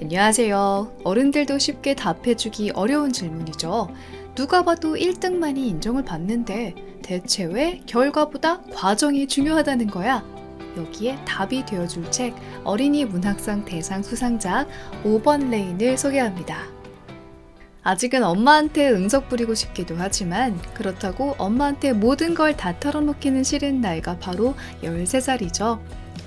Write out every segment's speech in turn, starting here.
안녕하세요. 어른들도 쉽게 답해주기 어려운 질문이죠. 누가 봐도 1등만이 인정을 받는데 대체 왜 결과보다 과정이 중요하다는 거야? 여기에 답이 되어줄 책 어린이 문학상 대상 수상작 5번 레인을 소개합니다. 아직은 엄마한테 응석 부리고 싶기도 하지만 그렇다고 엄마한테 모든 걸 다 털어놓기는 싫은 나이가 바로 13살이죠.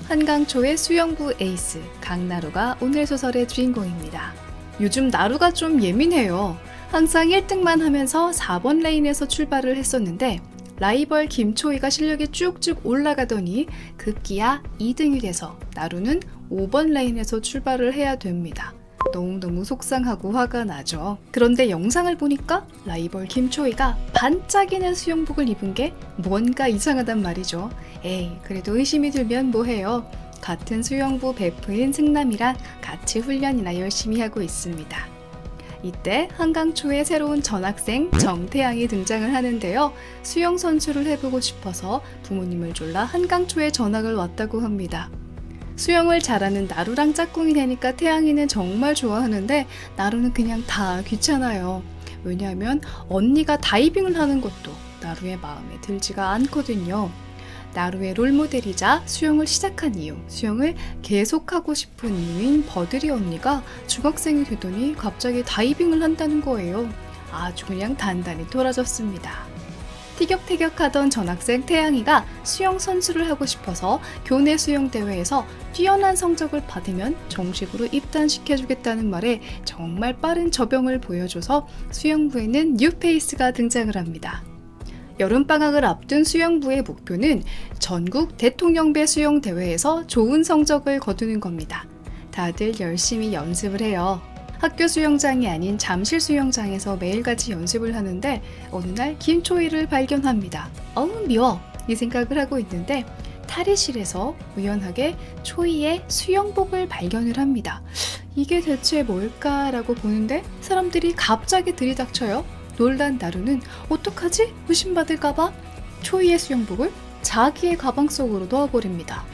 한강초의 수영부 에이스 강나루가 오늘 소설의 주인공입니다. 요즘 나루가 좀 예민해요. 항상 1등만 하면서 4번 레인에서 출발을 했었는데 라이벌 김초희가 실력이 쭉쭉 올라가더니 급기야 2등이 돼서 나루는 5번 레인에서 출발을 해야 됩니다. 너무너무 속상하고 화가 나죠. 그런데 영상을 보니까 라이벌 김초희가 반짝이는 수영복을 입은 게 뭔가 이상하단 말이죠. 에이, 그래도 의심이 들면 뭐해요. 같은 수영부 베프인 승남이랑 같이 훈련이나 열심히 하고 있습니다. 이때 한강초의 새로운 전학생 정태양이 등장을 하는데요. 수영 선수를 해보고 싶어서 부모님을 졸라 한강초에 전학을 왔다고 합니다. 수영을 잘하는 나루랑 짝꿍이 되니까 태양이는 정말 좋아하는데 나루는 그냥 다 귀찮아요. 왜냐하면 언니가 다이빙을 하는 것도 나루의 마음에 들지가 않거든요. 나루의 롤모델이자 수영을 시작한 이유, 수영을 계속하고 싶은 이유인 버들이 언니가 중학생이 되더니 갑자기 다이빙을 한다는 거예요. 아주 그냥 단단히 돌아졌습니다. 티격태격하던 전학생 태양이가 수영 선수를 하고 싶어서 교내 수영대회에서 뛰어난 성적을 받으면 정식으로 입단시켜주겠다는 말에 정말 빠른 접영을 보여줘서 수영부에는 뉴페이스가 등장을 합니다. 여름방학을 앞둔 수영부의 목표는 전국 대통령배 수영대회에서 좋은 성적을 거두는 겁니다. 다들 열심히 연습을 해요. 학교 수영장이 아닌 잠실 수영장에서 매일같이 연습을 하는데 어느 날 김초희를 발견합니다. 어우 미워! 이 생각을 하고 있는데 탈의실에서 우연하게 초희의 수영복을 발견을 합니다. 이게 대체 뭘까라고 보는데 사람들이 갑자기 들이닥쳐요. 놀란 나루는 어떡하지? 의심받을까봐 초희의 수영복을 자기의 가방 속으로 넣어버립니다.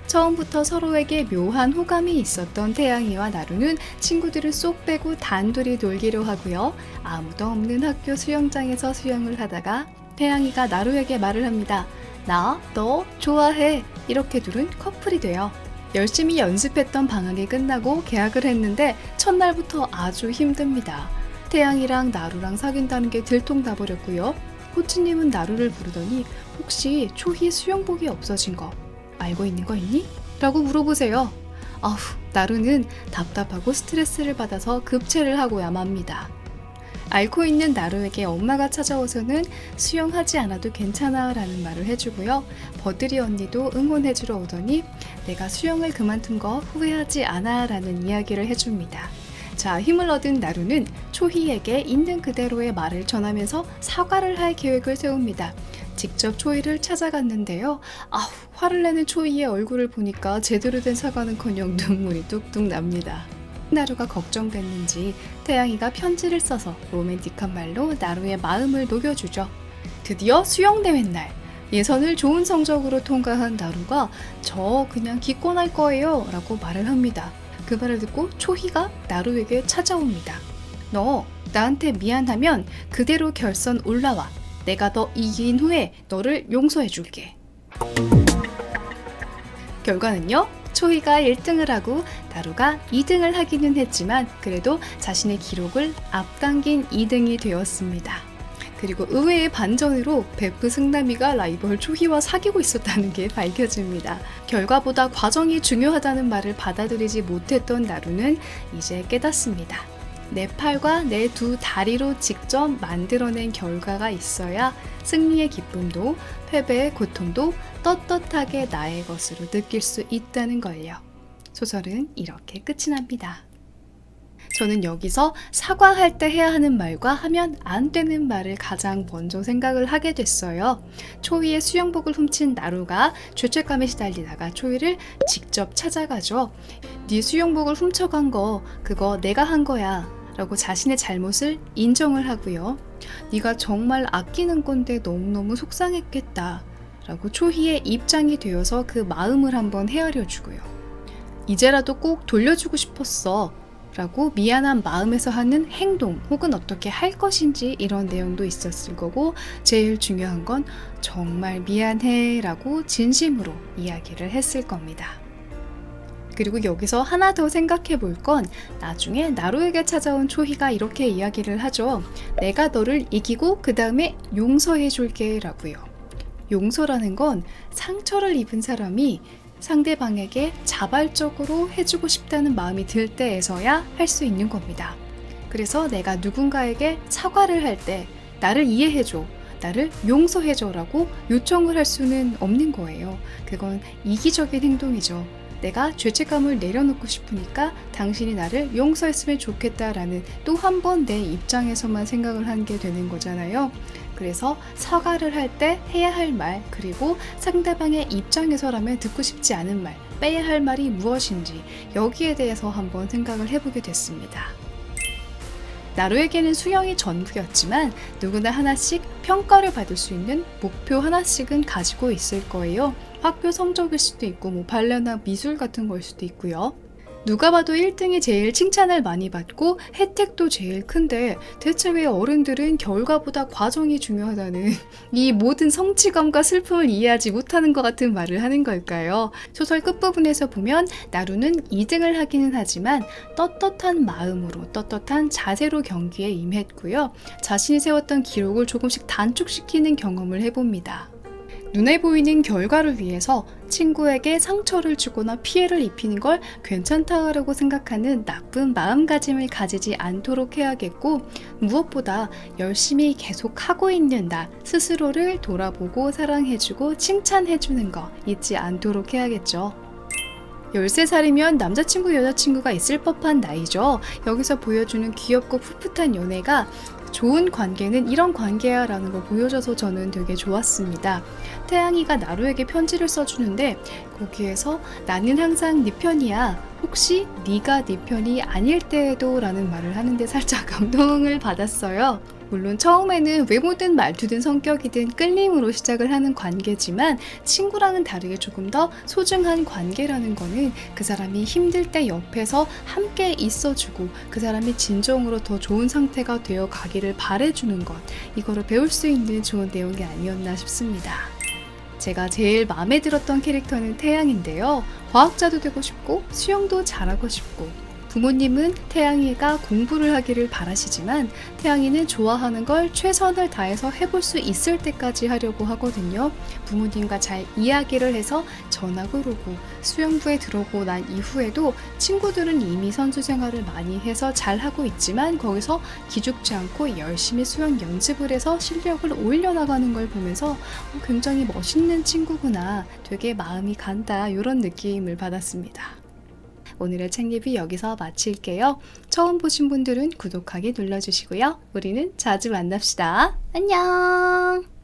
처음부터 서로에게 묘한 호감이 있었던 태양이와 나루는 친구들을 쏙 빼고 단둘이 놀기로 하고요. 아무도 없는 학교 수영장에서 수영을 하다가 태양이가 나루에게 말을 합니다. 나, 너 좋아해. 이렇게 둘은 커플이 돼요. 열심히 연습했던 방학이 끝나고 개학을 했는데 첫날부터 아주 힘듭니다. 태양이랑 나루랑 사귄다는 게 들통나버렸고요. 코치님은 나루를 부르더니 혹시 초희 수영복이 없어진 거 알고 있는 거 있니? 라고 물어보세요. 아후, 나루는 답답하고 스트레스를 받아서 급체를 하고야 맙니다. 앓고 있는 나루에게 엄마가 찾아와서는 수영하지 않아도 괜찮아 라는 말을 해주고요. 버들이 언니도 응원해주러 오더니 내가 수영을 그만둔 거 후회하지 않아 라는 이야기를 해줍니다. 자, 힘을 얻은 나루는 초희에게 있는 그대로의 말을 전하면서 사과를 할 계획을 세웁니다. 직접 초희를 찾아갔는데요. 아우, 화를 내는 초희의 얼굴을 보니까 제대로 된 사과는커녕 눈물이 뚝뚝 납니다. 나루가 걱정됐는지 태양이가 편지를 써서 로맨틱한 말로 나루의 마음을 녹여주죠. 드디어 수영대회 날 예선을 좋은 성적으로 통과한 나루가 저 그냥 기권할 거예요 라고 말을 합니다. 그 말을 듣고 초희가 나루에게 찾아옵니다. 너 나한테 미안하면 그대로 결선 올라와. 내가 너 이긴 후에 너를 용서해줄게. 결과는요. 초희가 1등을 하고 나루가 2등을 하기는 했지만 그래도 자신의 기록을 앞당긴 2등이 되었습니다. 그리고 의외의 반전으로 베프 승남이가 라이벌 초희와 사귀고 있었다는 게 밝혀집니다. 결과보다 과정이 중요하다는 말을 받아들이지 못했던 나루는 이제 깨닫습니다. 내 팔과 내 두 다리로 직접 만들어낸 결과가 있어야 승리의 기쁨도 패배의 고통도 떳떳하게 나의 것으로 느낄 수 있다는 걸요. 소설은 이렇게 끝이 납니다. 저는 여기서 사과할 때 해야 하는 말과 하면 안 되는 말을 가장 먼저 생각을 하게 됐어요. 초희의 수영복을 훔친 나루가 죄책감에 시달리다가 초희를 직접 찾아가죠. 네 수영복을 훔쳐간 거 그거 내가 한 거야 라고 자신의 잘못을 인정을 하고요. 네가 정말 아끼는 건데 너무너무 속상했겠다 라고 초희의 입장이 되어서 그 마음을 한번 헤아려 주고요. 이제라도 꼭 돌려주고 싶었어 라고 미안한 마음에서 하는 행동 혹은 어떻게 할 것인지 이런 내용도 있었을 거고, 제일 중요한 건 정말 미안해 라고 진심으로 이야기를 했을 겁니다. 그리고 여기서 하나 더 생각해 볼 건, 나중에 나루에게 찾아온 초희가 이렇게 이야기를 하죠. 내가 너를 이기고 그 다음에 용서해 줄게 라고요. 용서라는 건 상처를 입은 사람이 상대방에게 자발적으로 해주고 싶다는 마음이 들 때에서야 할 수 있는 겁니다. 그래서 내가 누군가에게 사과를 할 때 나를 이해해줘, 나를 용서해줘 라고 요청을 할 수는 없는 거예요. 그건 이기적인 행동이죠. 내가 죄책감을 내려놓고 싶으니까 당신이 나를 용서했으면 좋겠다라는 또 한 번 내 입장에서만 생각을 하게 되는 거잖아요. 그래서 사과를 할 때 해야 할 말, 그리고 상대방의 입장에서라면 듣고 싶지 않은 말, 빼야 할 말이 무엇인지 여기에 대해서 한번 생각을 해보게 됐습니다. 나루에게는 수영이 전부였지만 누구나 하나씩 평가를 받을 수 있는 목표 하나씩은 가지고 있을 거예요. 학교 성적일 수도 있고 발레나 미술 같은 걸 수도 있고요. 누가 봐도 1등이 제일 칭찬을 많이 받고 혜택도 제일 큰데 대체 왜 어른들은 결과보다 과정이 중요하다는 이 모든 성취감과 슬픔을 이해하지 못하는 것 같은 말을 하는 걸까요? 소설 끝부분에서 보면 나루는 2등을 하기는 하지만 떳떳한 마음으로, 떳떳한 자세로 경기에 임했고요. 자신이 세웠던 기록을 조금씩 단축시키는 경험을 해봅니다. 눈에 보이는 결과를 위해서 친구에게 상처를 주거나 피해를 입히는 걸 괜찮다고 생각하는 나쁜 마음가짐을 가지지 않도록 해야겠고, 무엇보다 열심히 계속 하고 있는 나 스스로를 돌아보고 사랑해주고 칭찬해주는 거 잊지 않도록 해야겠죠. 13살이면 남자친구 여자친구가 있을 법한 나이죠. 여기서 보여주는 귀엽고 풋풋한 연애가 좋은 관계는 이런 관계야 라는 걸 보여줘서 저는 되게 좋았습니다. 태양이가 나루에게 편지를 써주는데 거기에서 나는 항상 네 편이야, 혹시 네가 네 편이 아닐 때에도 라는 말을 하는데 살짝 감동을 받았어요. 물론 처음에는 외모든 말투든 성격이든 끌림으로 시작을 하는 관계지만 친구랑은 다르게 조금 더 소중한 관계라는 거는 그 사람이 힘들 때 옆에서 함께 있어주고 그 사람이 진정으로 더 좋은 상태가 되어 가기를 바래주는 것, 이거를 배울 수 있는 좋은 내용이 아니었나 싶습니다. 제가 제일 마음에 들었던 캐릭터는 태양인데요. 과학자도 되고 싶고 수영도 잘하고 싶고, 부모님은 태양이가 공부를 하기를 바라시지만 태양이는 좋아하는 걸 최선을 다해서 해볼 수 있을 때까지 하려고 하거든요. 부모님과 잘 이야기를 해서 전학을 오고 수영부에 들어오고 난 이후에도 친구들은 이미 선수 생활을 많이 해서 잘하고 있지만 거기서 기죽지 않고 열심히 수영 연습을 해서 실력을 올려나가는 걸 보면서 굉장히 멋있는 친구구나, 되게 마음이 간다, 이런 느낌을 받았습니다. 오늘의 책 리뷰 여기서 마칠게요. 처음 보신 분들은 구독하기 눌러주시고요. 우리는 자주 만납시다. 안녕!